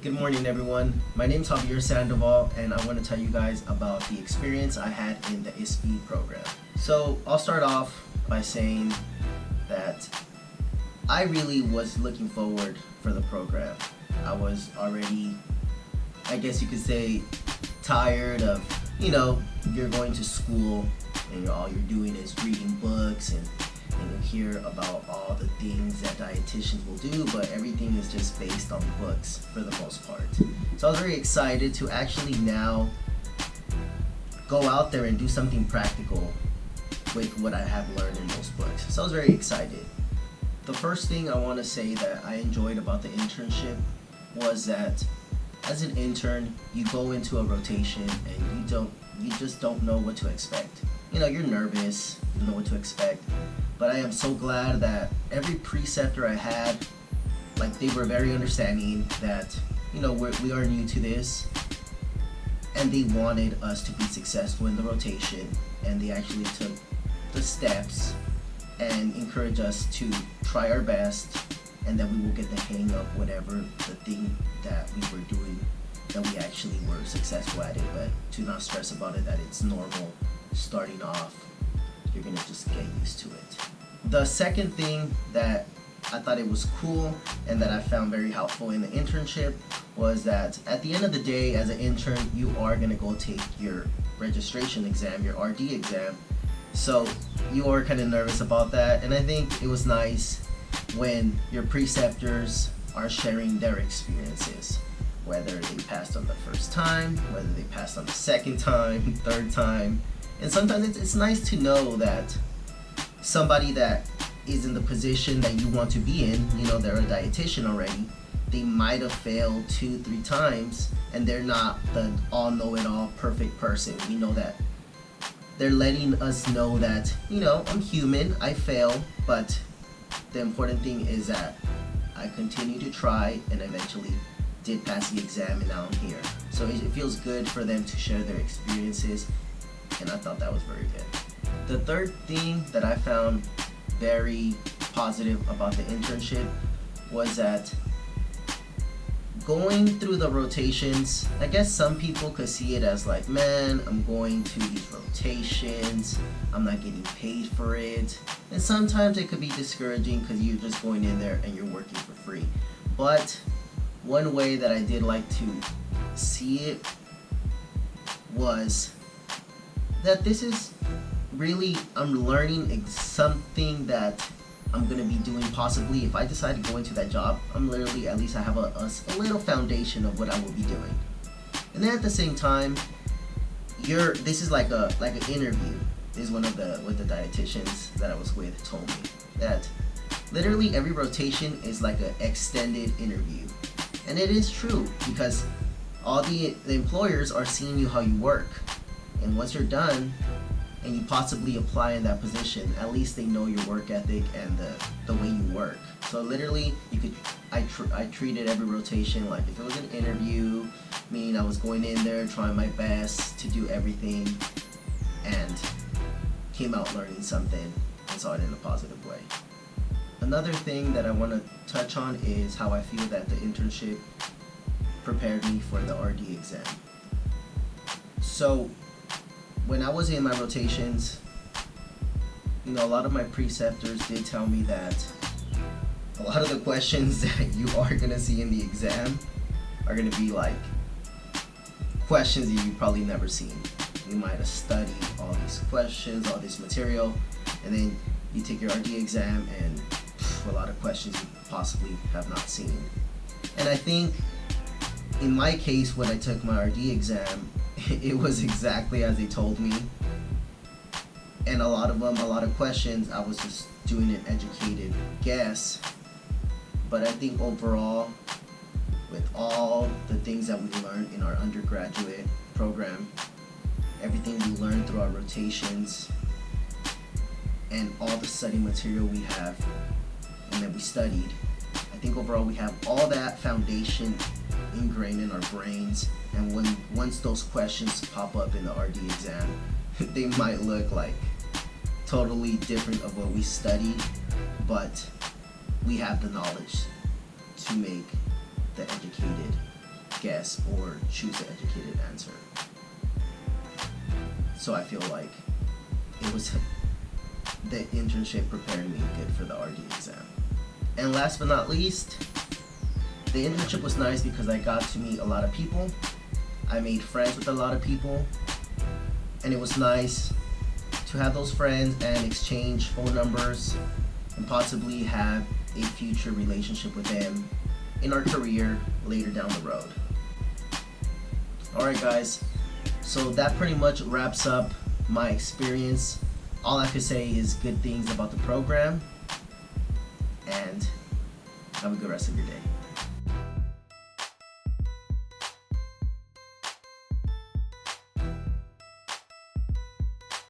Good morning, everyone. My name is Javier Sandoval, and I want to tell you guys about the experience I had in the ISPP program. So I'll start off by saying that I really was looking forward for the program. I was already, I guess you could say, tired of, you're going to school and all you're doing is reading books and you hear about all the things that dietitians will do, but everything is just based on books for the most part. So I was very excited to actually now go out there and do something practical with what I have learned in those books. So I was very excited. The first thing I want to say that I enjoyed about the internship was that as an intern, you go into a rotation and you just don't know what to expect. You're nervous, you know what to expect. But I am so glad that every preceptor I had, they were very understanding that, we are new to this, and they wanted us to be successful in the rotation, and they actually took the steps and encouraged us to try our best, and that we will get the hang of whatever the thing that we were doing, that we actually were successful at it, but to not stress about it, that it's normal starting off. You're gonna just get used to it. The second thing that I thought it was cool and that I found very helpful in the internship was that at the end of the day, as an intern, you are gonna go take your registration exam, your RD exam. So you are kind of nervous about that, and I think it was nice when your preceptors are sharing their experiences, whether they passed on the first time, whether they passed on the second time, third time. And sometimes it's nice to know that somebody that is in the position that you want to be in, they're a dietitian already, they might have failed 2-3 times, and they're not the all-know-it-all perfect person. We know that they're letting us know that, I'm human, I fail, but the important thing is that I continue to try and eventually did pass the exam, and now I'm here. So it feels good for them to share their experiences, and I thought that was very good. The third thing that I found very positive about the internship was that going through the rotations, I guess some people could see it as man, I'm going to these rotations, I'm not getting paid for it. And sometimes it could be discouraging because you're just going in there and you're working for free. But one way that I did like to see it was that this is really, I'm learning something that I'm going to be doing possibly if I decide to go into that job. I'm literally, at least I have a little foundation of what I will be doing. And then at the same time, this is like an interview. This is what the dietitians that I was with told me, that literally every rotation is like an extended interview. And it is true, because all the employers are seeing you how you work. And once you're done, and you possibly apply in that position, at least they know your work ethic and the way you work. So literally, I treated every rotation like if it was an interview, meaning I was going in there trying my best to do everything, and came out learning something and saw it in a positive way. Another thing that I want to touch on is how I feel that the internship prepared me for the RD exam. So when I was in my rotations, a lot of my preceptors did tell me that a lot of the questions that you are going to see in the exam are going to be questions that you've probably never seen. You might have studied all these questions, all this material, and then you take your RD exam and a lot of questions you possibly have not seen. And I think in my case, when I took my RD exam, it was exactly as they told me, and a lot of questions, I was just doing an educated guess. But I think overall, with all the things that we learned in our undergraduate program, everything we learned through our rotations, and all the study material we have and that we studied, I think overall we have all that foundation ingrained in our brains, and once those questions pop up in the RD exam, they might look totally different of what we studied, but we have the knowledge to make the educated guess or choose the educated answer. So I feel like it was the internship prepared me good for the RD exam. And last but not least, the internship was nice because I got to meet a lot of people. I made friends with a lot of people, and it was nice to have those friends and exchange phone numbers and possibly have a future relationship with them in our career later down the road. Alright guys, so that pretty much wraps up my experience. All I could say is good things about the program, and have a good rest of your day.